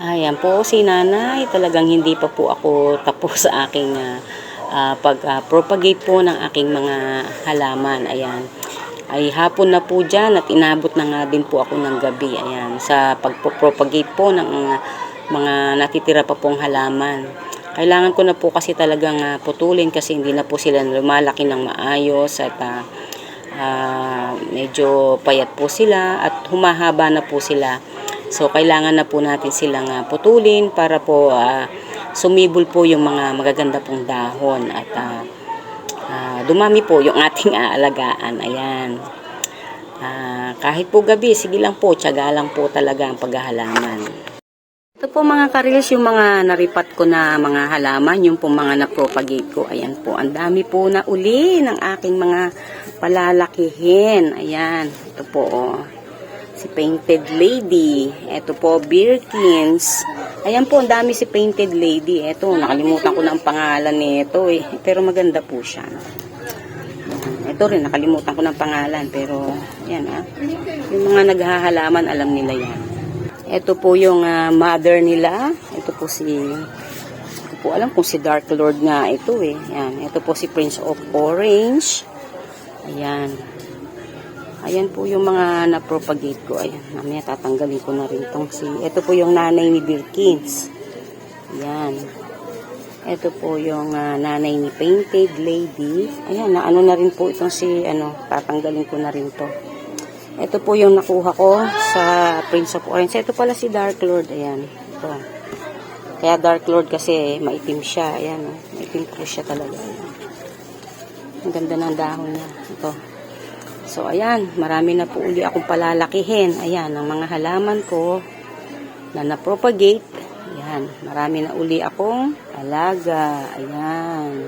Ayan po si nanay, talagang hindi pa po ako tapos sa aking pag-propagate po ng aking mga halaman. Ayan. Ay hapon na po dyan at inabot na nga din po ako ng gabi. Ayan. Sa pag-propagate po ng mga natitira pa pong halaman. Kailangan ko na po kasi talagang putulin kasi hindi na po sila lumalaki ng maayos at medyo payat po sila at humahaba na po sila. So, kailangan na po natin silang putulin para po sumibol po yung mga magaganda pong dahon at dumami po yung ating aalagaan. Ayan. Kahit po gabi, sige lang po, tiyaga lang po talaga ang paghahalaman. Ito po mga karils, yung mga naripat ko na mga halaman, yung po mga na-propagate ko. Ayan po, ang dami po na uli ng aking mga palalakihin. Ayan, ito po si Painted Lady. Ito po, Birkins. Ayan po, ang dami si Painted Lady. Ito, nakalimutan ko na ang pangalan nito eh. Pero maganda po siya. Ito rin, nakalimutan ko ng pangalan. Pero, yan yung mga naghahalaman, alam nila yan. Ito po yung mother nila. Ito po ito po alam kung si Dark Lord nga ito eh. Yan, ito po si Prince of Orange. Ayan. Ayan po yung mga na-propagate ko. Ayan, mamaya tatanggalin ko na rin itong ito po yung nanay ni Birkins. Ayan. Ito po yung nanay ni Painted Lady. Ayan, naano na rin po itong tatanggalin ko na rin to. Ito po yung nakuha ko sa Prince of Orange. Ito pala si Dark Lord. Ayan. Ito. Kaya Dark Lord kasi maitim siya. Ayan. Maitim po siya talaga. Ayan. Ang ganda ng dahon niya. Ito. So, ayan, marami na po uli akong palalakihin. Ayan, ang mga halaman ko na na-propagate. Ayan, marami na uli akong alaga. Ayan.